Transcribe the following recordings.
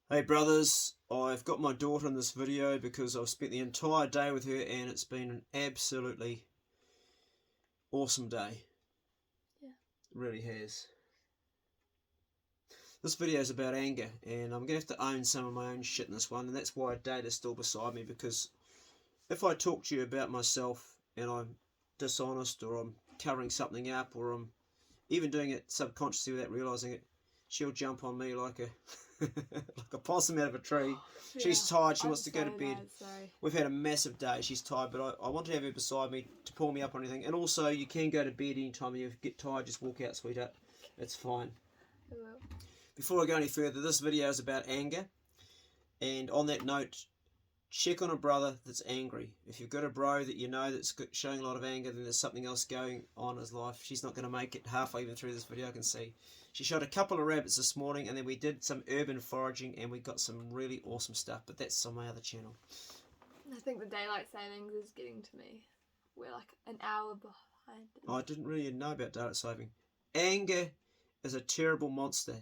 Hey brothers, I've got my daughter in this video because I've spent the entire day with her and it's been an absolutely awesome day. Yeah. It really has. This video is about anger and I'm going to have to own some of my own shit in this one, and that's why Data's still beside me, because if I talk to you about myself and I'm dishonest or I'm covering something up or I'm even doing it subconsciously without realising it, she'll jump on me like a like a possum out of a tree. Yeah, she's tired, she I'm wants to go to so bed. bad, sorry. We've had a massive day, she's tired, but I want to have her beside me to pull me up on anything. And also, you can go to bed anytime you get tired, just walk out, sweetheart. It's fine. I will. Before I go any further, this video is about anger. And on that note, check on a brother that's angry. If you've got a bro that you know that's showing a lot of anger, then there's something else going on in his life. She's not going to make it halfway even through this video, I can see. She shot a couple of rabbits this morning, and then we did some urban foraging, and we got some really awesome stuff, but that's on my other channel. I think the daylight savings is getting to me. We're like an hour behind. I didn't really know about daylight saving. Anger is a terrible monster.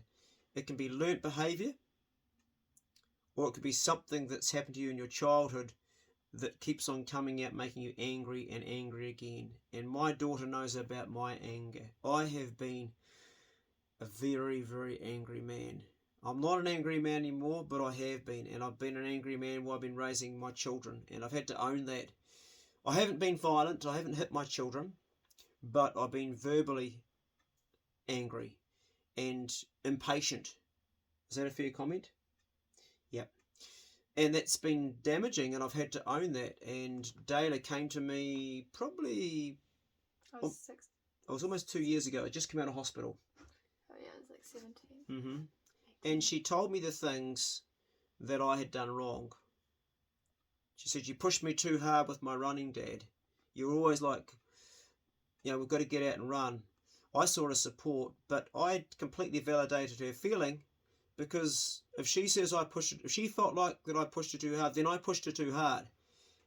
It can be learnt behaviour, or it could be something that's happened to you in your childhood that keeps on coming out, making you angry and angry again. And my daughter knows about my anger. I have been a very, very angry man. I'm not an angry man anymore, but I have been. And I've been an angry man while I've been raising my children. And I've had to own that. I haven't been violent. I haven't hit my children. But I've been verbally angry and impatient. Is that a fair comment? Yep. And that's been damaging, and I've had to own that. And Dayla came to me probably, I was 6. it was almost 2 years ago. I just came out of hospital. Oh yeah, I was like 17. And she told me the things that I had done wrong. She said, "You pushed me too hard with my running, Dad. You were always like, we've got to get out and run." I saw it as support, but I completely validated her feeling, because if she says if she felt like that I pushed her too hard, then I pushed her too hard,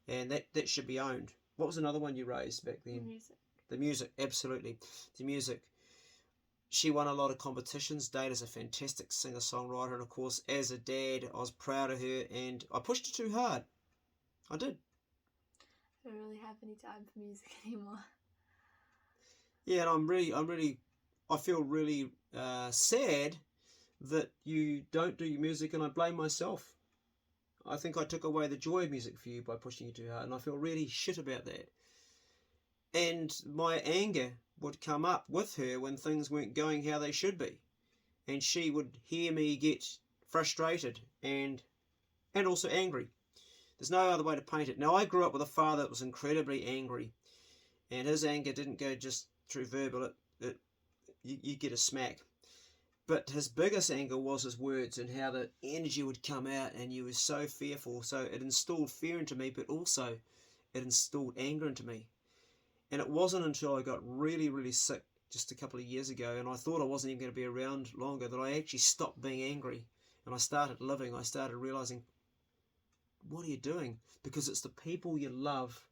and that should be owned. What was another one you raised back then? The music, absolutely. The music. She won a lot of competitions. Data's a fantastic singer-songwriter, and of course, as a dad, I was proud of her, and I pushed her too hard. I did. I don't really have any time for music anymore. Yeah, and I feel really sad that you don't do your music, and I blame myself. I think I took away the joy of music for you by pushing you too hard, and I feel really shit about that. And my anger would come up with her when things weren't going how they should be, and she would hear me get frustrated and also angry. There's no other way to paint it. Now, I grew up with a father that was incredibly angry, and his anger didn't go just through verbal. You get a smack. But his biggest anger was his words and how the energy would come out, and you were so fearful. So it instilled fear into me, but also it instilled anger into me. And it wasn't until I got really, really sick just a couple of years ago, and I thought I wasn't even going to be around longer, that I actually stopped being angry. And I started living. I started realising, what are you doing? Because it's the people you love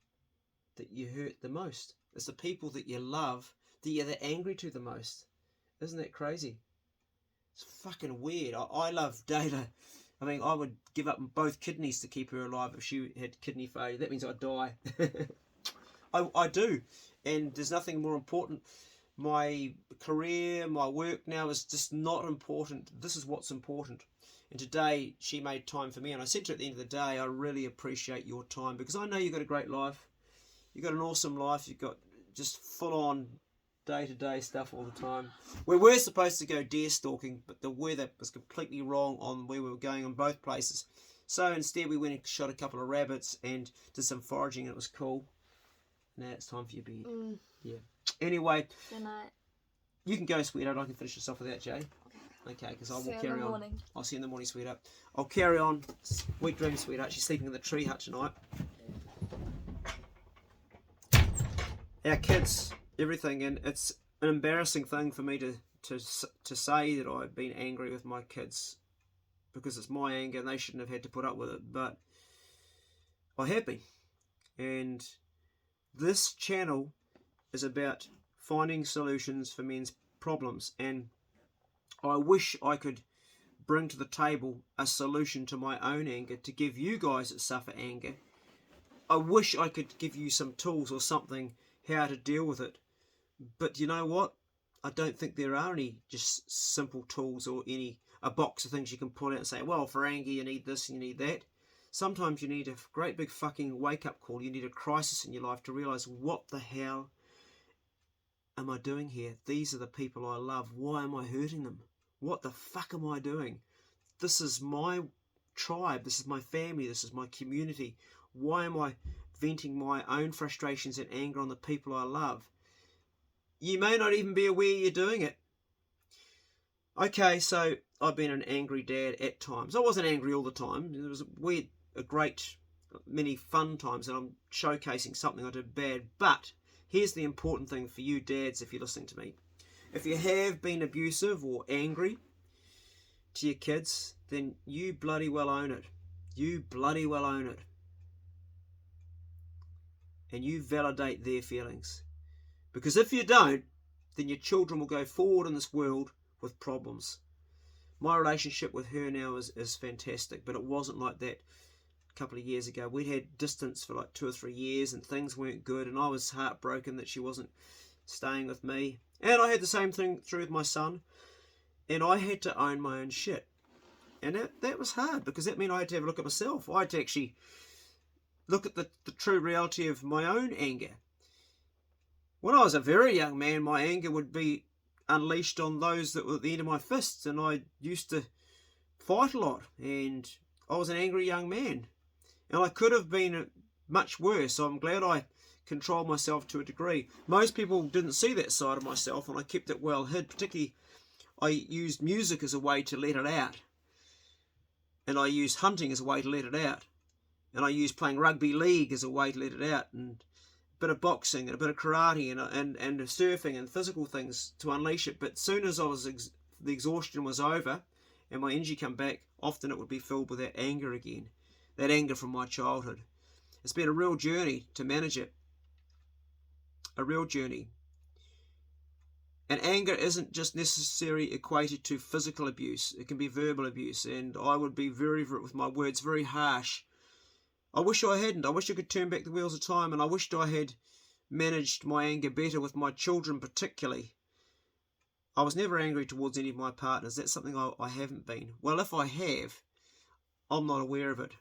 that you hurt the most. It's the people that you love that you're angry to the most. Isn't that crazy? It's fucking weird. I love Data. I mean, I would give up both kidneys to keep her alive if she had kidney failure. That means I'd die. I do. And there's nothing more important. My career, my work now is just not important. This is what's important. And today she made time for me. And I said to her at the end of the day, I really appreciate your time, because I know you've got a great life. You've got an awesome life. You've got just full-on day-to-day stuff all the time. We were supposed to go deer stalking, but the weather was completely wrong on where we were going on both places. So instead we went and shot a couple of rabbits and did some foraging, and it was cool. Now it's time for your bed. Yeah. Anyway, Good night. You can go, sweetheart. I can finish this off without Jay. Okay, because I will carry on. I'll see you in the morning, sweetheart. I'll carry on. Sweet dreams, sweetheart. She's sleeping in the tree hut tonight. Our kids, everything, and it's an embarrassing thing for me to say that I've been angry with my kids, because it's my anger and they shouldn't have had to put up with it, but I have been. And this channel is about finding solutions for men's problems, and I wish I could bring to the table a solution to my own anger, to give you guys that suffer anger. I wish I could give you some tools or something how to deal with it. But you know what? I don't think there are any just simple tools or a box of things you can pull out and say, well, for anger you need this and you need that. Sometimes you need a great big fucking wake-up call. You need a crisis in your life to realise, what the hell am I doing here? These are the people I love. Why am I hurting them? What the fuck am I doing? This is my tribe. This is my family. This is my community. Why am I venting my own frustrations and anger on the people I love? You may not even be aware you're doing it. Okay, so I've been an angry dad at times. I wasn't angry all the time. There was a great many fun times, and I'm showcasing something I did bad. But here's the important thing for you dads, if you're listening to me. If you have been abusive or angry to your kids, then you bloody well own it. You bloody well own it. And you validate their feelings. Because if you don't, then your children will go forward in this world with problems. My relationship with her now is fantastic, but it wasn't like that a couple of years ago. We'd had distance for like 2 or 3 years and things weren't good, and I was heartbroken that she wasn't staying with me. And I had the same thing through with my son, and I had to own my own shit. And that was hard, because that meant I had to have a look at myself. I had to actually look at the true reality of my own anger. When I was a very young man, my anger would be unleashed on those that were at the end of my fists, and I used to fight a lot, and I was an angry young man, and I could have been much worse. So I'm glad I controlled myself to a degree. Most people didn't see that side of myself, and I kept it well hid. Particularly, I used music as a way to let it out, and I used hunting as a way to let it out, and I used playing rugby league as a way to let it out, and bit of boxing and a bit of karate and surfing and physical things to unleash it. But soon as the exhaustion was over and my energy come back, often it would be filled with that anger again, that anger from my childhood. It's been a real journey to manage it, a real journey. And anger isn't just necessarily equated to physical abuse. It can be verbal abuse, and I would be with my words, very harsh. I wish I hadn't. I wish I could turn back the wheels of time, and I wished I had managed my anger better with my children particularly. I was never angry towards any of my partners. That's something I haven't been. Well, if I have, I'm not aware of it.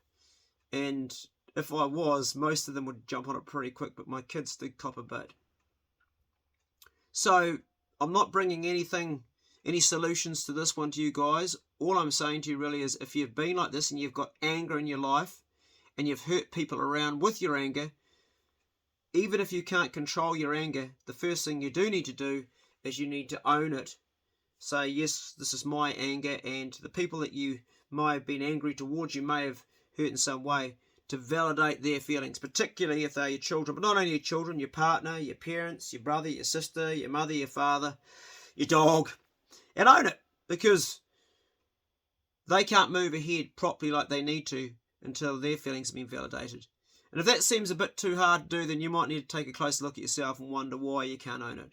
And if I was, most of them would jump on it pretty quick, but my kids did cop a bit. So I'm not bringing any solutions to this one to you guys. All I'm saying to you really is, if you've been like this and you've got anger in your life, and you've hurt people around with your anger, even if you can't control your anger, the first thing you do need to do is you need to own it. Say, yes, this is my anger, and the people that you may have been angry towards you may have hurt in some way, to validate their feelings, particularly if they're your children, but not only your children, your partner, your parents, your brother, your sister, your mother, your father, your dog, and own it, because they can't move ahead properly like they need to until their feelings have been validated. And if that seems a bit too hard to do, then you might need to take a closer look at yourself and wonder why you can't own it.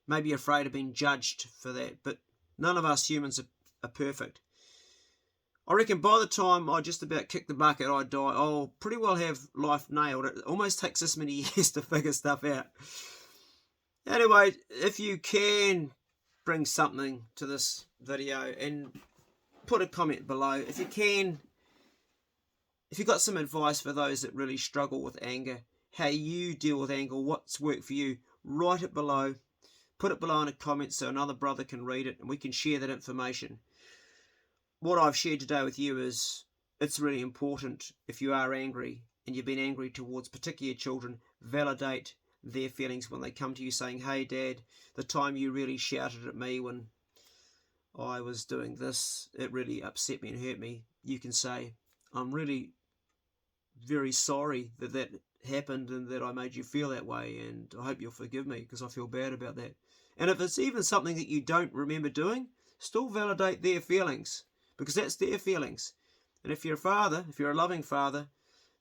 Maybe you're afraid of being judged for that, but none of us humans are perfect. I reckon by the time I just about kick the bucket, I die, I'll pretty well have life nailed. It almost takes this many years to figure stuff out. Anyway, if you can bring something to this video, and put a comment below. If you can, if you've got some advice for those that really struggle with anger, how you deal with anger, what's worked for you, write it below. Put it below in a comment so another brother can read it and we can share that information. What I've shared today with you is, it's really important, if you are angry and you've been angry towards particular children, validate their feelings when they come to you saying, hey Dad, the time you really shouted at me when I was doing this, it really upset me and hurt me. You can say, I'm really very sorry that that happened and that I made you feel that way, and I hope you'll forgive me because I feel bad about that. And if it's even something that you don't remember doing, still validate their feelings, because that's their feelings. And if you're a father, if you're a loving father,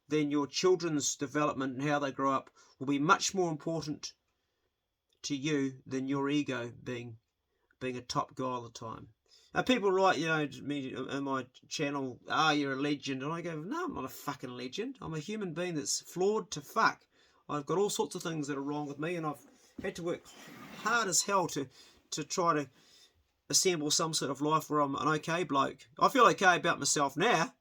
then your children's development and how they grow up will be much more important to you than your ego being a top guy all the time. People write, to me in my channel, you're a legend. And I go, no, I'm not a fucking legend. I'm a human being that's flawed to fuck. I've got all sorts of things that are wrong with me, and I've had to work hard as hell to try to assemble some sort of life where I'm an okay bloke. I feel okay about myself now,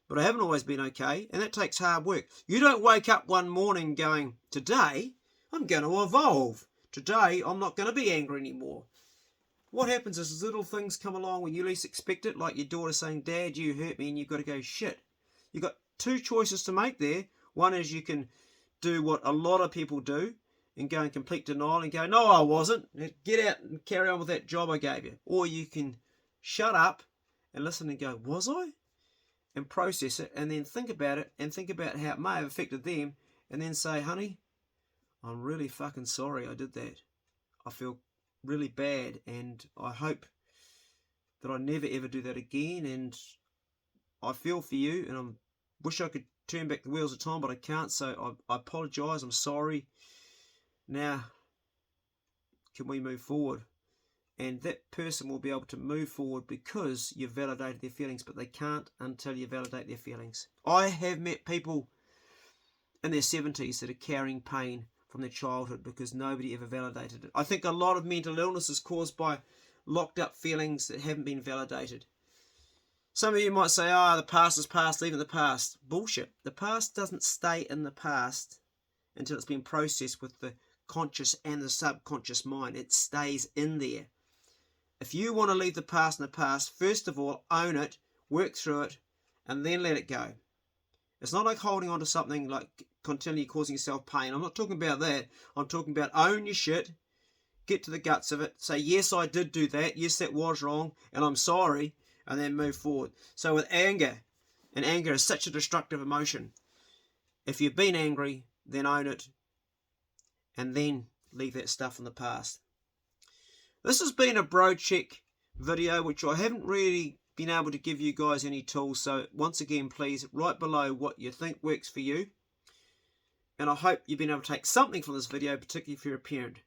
but I haven't always been okay, and that takes hard work. You don't wake up one morning going, today I'm going to evolve. Today I'm not going to be angry anymore. What happens is little things come along when you least expect it, like your daughter saying, Dad, you hurt me, and you've got to go, shit. You've got two choices to make there. One is you can do what a lot of people do and go in complete denial and go, no, I wasn't. Get out and carry on with that job I gave you. Or you can shut up and listen and go, was I? And process it and then think about it and think about how it may have affected them and then say, honey, I'm really fucking sorry I did that. I feel really bad and I hope that I never ever do that again, and I feel for you and I wish I could turn back the wheels of time, but I can't, so I apologise, I'm sorry. Now, can we move forward? And that person will be able to move forward because you've validated their feelings, but they can't until you validate their feelings. I have met people in their 70s that are carrying pain from their childhood because nobody ever validated it. I think a lot of mental illness is caused by locked up feelings that haven't been validated. Some of you might say, the past is past, leave it in the past. Bullshit. The past doesn't stay in the past until it's been processed with the conscious and the subconscious mind. It stays in there. If you want to leave the past in the past, first of all, own it, work through it, and then let it go. It's not like holding on to something like continually causing yourself pain. I'm not talking about that. I'm talking about own your shit, get to the guts of it, say, yes, I did do that, yes, that was wrong, and I'm sorry, and then move forward. So with anger, and anger is such a destructive emotion, if you've been angry, then own it, and then leave that stuff in the past. This has been a bro check video, which I haven't really been able to give you guys any tools. So once again, please write below what you think works for you. And I hope you've been able to take something from this video, particularly if you're a parent.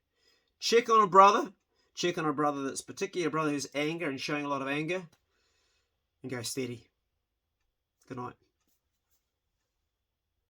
Check on a brother. Check on a brother that's particularly a brother who's anger and showing a lot of anger. And go steady. Good night.